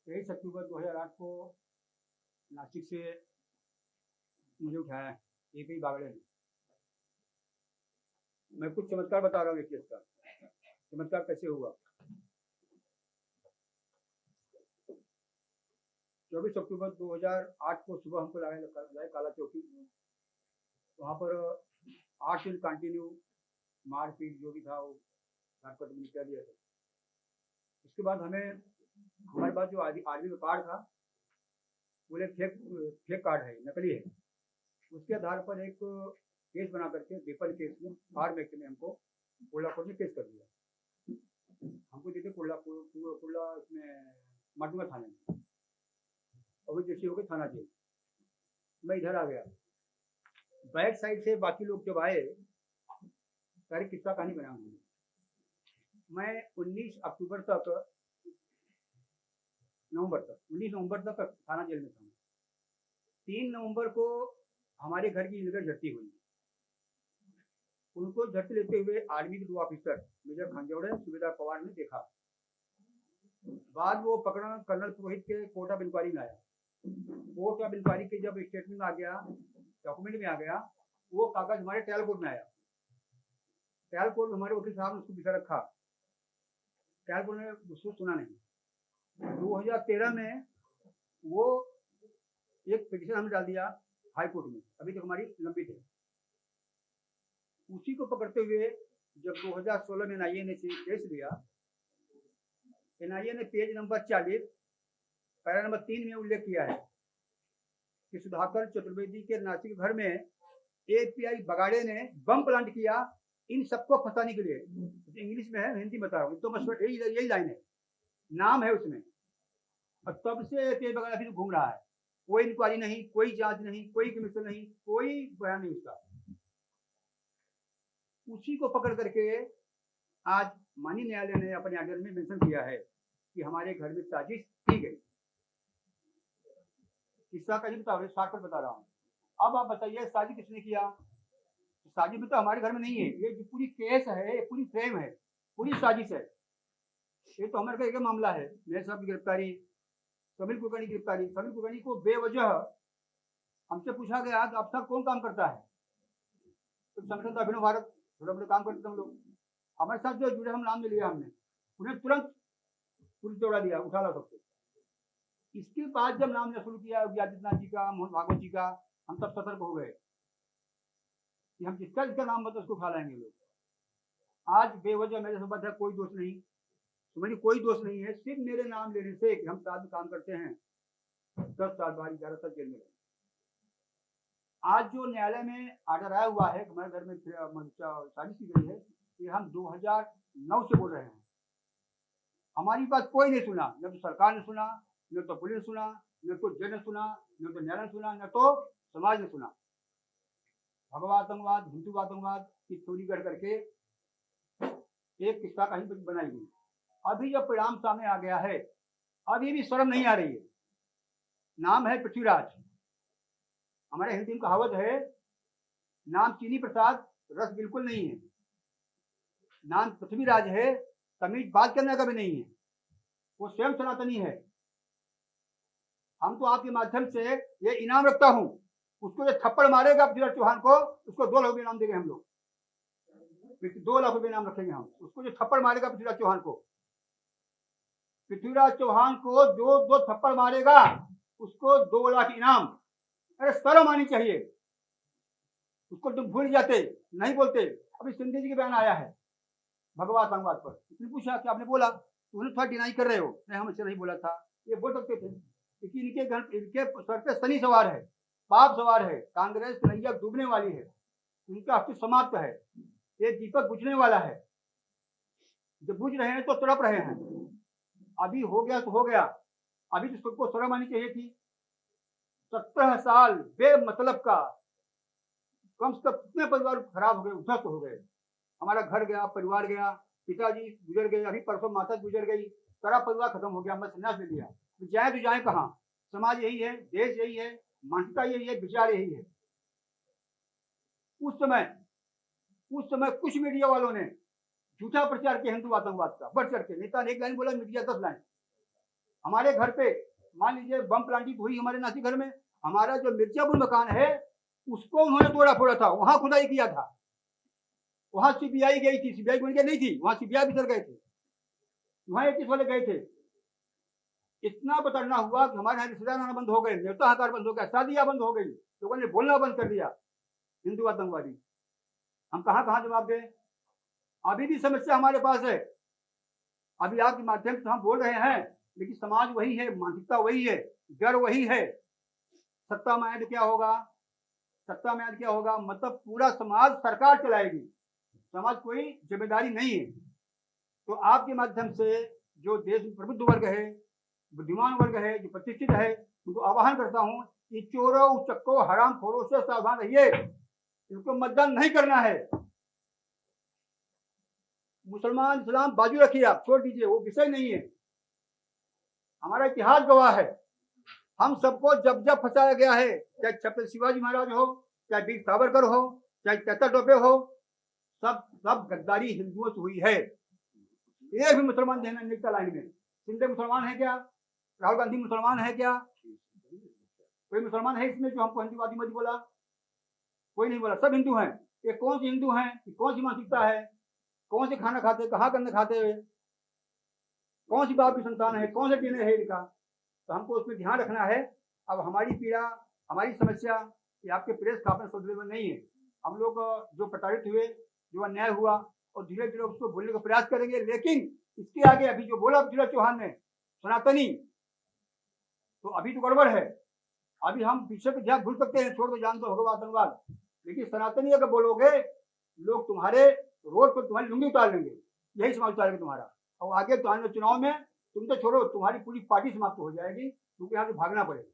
23 अक्टूबर 2008 को नासिक से मुझे उठाया है एपी बागड़े ने। मैं कुछ चमत्कार बता रहा हूँ एक केस का। चमत्कार कैसे हुआ। 24 अक्टूबर 2008 को सुबह हमको लाए काला चौकी। वहाँ पर 8 दिन कंटिन्यू मारपीट जो भी था वो हरकत में निकल दिया था। उसके बाद हमें हमारे पास जो आर्मी का कार्ड था बोले फेक कार्ड है, नकली है। उसके आधार पर एक केस बना करके वेपन केस में फार्म एक्ट में हमको कुर्ला कोर्ट में केस कर दिया। हमको देते कुर्ला इसमें मटुआ थाने में, और जैसे हो गए थाना जेल। मैं इधर आ गया। बैक साइड से बाकी लोग जब आए सारी किस्सा कहानी बना हुई। मैं 19 नवंबर तक थाना जेल में था। 3 नवंबर को हमारे घर की इलगर झड़ती हुई। उनको झड़ती लेते हुए आर्मी के 2 ऑफिसर मेजर खंजौड़े सुबेदार पवार ने देखा। बाद वो पकड़ा कर्नल पुरोहित के कोर्ट ऑफ इंक्वायरी में आया। कोर्ट ऑफ इंक्वायरी के जब स्टेटमेंट में आ गया, डॉक्यूमेंट में आ गया, वो कागज हमारे ट्रायल कोर्ट में आया। ट्रायल कोर्ट में हमारे वकील साहब ने उसको बिठा रखा। ट्रायल कोर्ट ने उसको सुना नहीं। 2013 में वो एक पिटीशन हमने डाल दिया हाई कोर्ट में, अभी तक हमारी लंबित है। उसी को पकड़ते हुए जब 2016 में एनआईए ने केस लिया, एनआईए ने पेज नंबर 40 पैरा नंबर 3 में उल्लेख किया है कि सुधाकर चतुर्वेदी के नासिक घर में एपीआई बगाड़े ने बम प्लांट किया इन सबको फंसाने के लिए। इंग्लिश में है, हिंदी बता रहा हूँ, तो मशहूर यही लाइन है, नाम है उसमें। और तब से एपीआई बगाड़ा फिर घूम रहा है। कोई इंक्वायरी नहीं, कोई जांच नहीं, कोई कमीशन नहीं, कोई बयान नहीं उसका। उसी को पकड़ करके आज माननीय न्यायालय ने अपने आर्डर में मेंशन किया है कि हमारे घर में साजिश की गई। किस्सा का ही बता रहा हूँ, शॉर्ट बता रहा हूँ। अब आप बताइए साजिश किसने किया। साजिश में तो हमारे घर में नहीं है, ये जो पूरी केस है, पूरी फ्रेम है, पूरी साजिश है। ये तो हमारे घर का मामला है। मेरे साहब की गिरफ्तारी, समीर कुलकर्णी की गिरफ्तारी। समीर कुलकर्णी को बेवजह हमसे पूछा गया कि आप साहब कौन काम करता है, तो संगठन अभिनव भारत थोड़ा बड़ा काम करते हम लोग। हमारे साथ जो जुड़े हम नाम में लिया हमने, उन्हें तुरंत पुलिस दौड़ा दिया, उठा ला सबको। इसके बाद जब नाम लेना शुरू किया आदित्यनाथ जी का, मोहन भागवत जी का, हम सब सतर्क हो गए कि हम जिसका नाम बता उसको उठा लाएंगे लोग। आज बेवजह मेरे संबंध है कोई दोष नहीं, तुम्हारी कोई दोष नहीं है। सिर्फ मेरे नाम लेने से कि हम साथ में काम करते हैं 10 साल बाद 11 साल जेल में रहे। आज जो न्यायालय में आर्डर आया हुआ है हमारे घर में साजिश की गई है, कि हम 2009 से बोल रहे हैं। हमारी बात कोई नहीं सुना, न तो सरकार ने सुना, न तो पुलिस ने सुना, न तो जज ने सुना, न तो न्यायालय ने सुना, न तो समाज ने सुना। भगवा आतंकवाद, हिंदू आतंकवाद की चोरी कर करके एक किस्सा कहीं बनाई गई। अभी जब परिणाम सामने आ गया है, अभी भी शर्म नहीं आ रही है। नाम है पृथ्वीराज। हमारे हिंदी में कहावत है, नाम चीनी प्रसाद रस बिल्कुल नहीं है। नाम पृथ्वीराज है, तमीज बात करने का भी नहीं है। वो स्वयं सनातनी है। हम तो आपके माध्यम से ये इनाम रखता हूं, उसको जो थप्पड़ मारेगा पृथ्वीराज चौहान को, उसको 2 लाख रुपये इनाम देंगे हम लोग। 2 लाख रुपये इनाम रखेंगे हम उसको, जो थप्पड़ मारेगा पृथ्वीराज चौहान को। पृथ्वीराज चौहान को जो 2 थप्पड़ मारेगा उसको 2 लाख इनाम। अरे शर्म आनी चाहिए। उसको तुम भूल जाते, नहीं बोलते। अभी सिंधी जी के बयान आया है भगवा आतंकवाद पर। उसने पूछा कि आपने बोला, तो उन्हें थोड़ा डिनाई कर रहे हो। नहीं, हम इससे नहीं बोला था। ये बोल सकते थे, क्योंकि इनके सर पे शनि सवार है, पाप सवार है। कांग्रेस नैया डूबने वाली है, उनका अस्तित्व समाप्त है। ये दीपक बुझने वाला है। जब बुझ रहे हैं तो तड़प रहे हैं। अभी हो गया तो हो गया। अभी तो सबको शर्म आनी चाहिए थी। 17 साल बेमतलब का, कम से कम कितने परिवार खराब हो गए, उध्वस्त हो गए। हमारा घर गया, परिवार गया, पिताजी गुजर गए, अभी परसों माता गुजर गई, सारा परिवार खत्म हो गया। मैं संन्यास ले लिया। तो जाए कहाँ। समाज यही है, देश यही है, मानसिकता यही है, विचार यही है। उस समय कुछ मीडिया वालों ने झूठा प्रचार किया हिंदू आतंकवाद का, बढ़ चढ़ के। नेता ने 1 लाइन बोला, मीडिया 10 लाइन। हमारे घर पे मान लीजिए बम प्लांटिंग हुई हमारे नासी घर में, हमारा जो मिर्जापुर मकान है उसको उन्होंने तोड़ा फोड़ा था, वहां खुदाई किया था, वहां सीबीआई गई थी, सीबीआई बन के नहीं थी, वहां सीबीआई ऑफिसर गए थे, वहां 21 वाले गए थे। इतना बतरना हुआ कि हमारे यहाँ रिश्तेदार आना बंद हो गए, न्योता हकार बंद हो गया, शादियां बंद हो गई, लोगों ने बोलना बंद कर दिया हिंदू आतंकवादी। हम कहाँ कहाँ जवाब दें? अभी भी समस्या हमारे पास है, अभी आपके माध्यम से हम बोल रहे हैं, लेकिन समाज वही है, मानसिकता वही है, डर वही है। सत्ता में आए क्या होगा? सत्ता में आए क्या होगा? मतलब पूरा समाज सरकार चलाएगी, समाज कोई जिम्मेदारी नहीं है। तो आपके माध्यम से जो देश में प्रबुद्ध वर्ग है, बुद्धिमान वर्ग है, जो प्रतिष्ठित है, उनको आह्वान करता हूँ कि चोरों उचक्कों हरामखोरों से सावधान रहिए, इनको मतदान नहीं करना है। मुसलमान इस्लाम बाजू रखिए, आप छोड़ दीजिए, वो विषय नहीं है। हमारा इतिहास गवाह है, हम सबको जब जब फंसाया गया है, चाहे छत्रपति शिवाजी महाराज हो, चाहे वीर सावरकर हो, चाहे चैतर टोपे हो, सब गद्दारी हिंदुओं से हुई है। एक भी मुसलमान देना निकला लाइन में। सिंधे मुसलमान है क्या? राहुल गांधी मुसलमान है क्या? कोई मुसलमान है इसमें जो हमको हिंदूवादी मत बोला? कोई नहीं बोला, सब हिंदू हैं। ये कौन से हिंदू हैं? कौन सी मानसिकता है? कौन से खाना खाते, कहाँ गंद खाते हुए, कौन सी बाप की संतान है, कौन से डीएनए है इनका? तो हमको उसमें ध्यान रखना है। अब हमारी पीड़ा, हमारी समस्या ये आपके प्रेस काफी सोचने में नहीं है। हम लोग जो प्रताड़ित हुए, जो अन्याय हुआ, और धीरे धीरे उसको बोलने का प्रयास करेंगे, लेकिन इसके आगे अभी जो बोला पृथ्वीराज चौहान ने, सनातनी, तो अभी तो गड़बड़ है। अभी हम पीछे को जहाँ भूल सकते हैं, छोड़ दो, जान दो भगवान धन्यवाद, लेकिन सनातनी अगर बोलोगे, लोग तुम्हारे रोड पर तुम्हारी लुंगी उतार लेंगे, यही समाज उतारेगा तुम्हारा। और आगे तो आने चुनाव में तुम तो छोड़ो, तुम्हारी पूरी पार्टी समाप्त हो जाएगी, क्योंकि यहाँ से भागना पड़ेगा।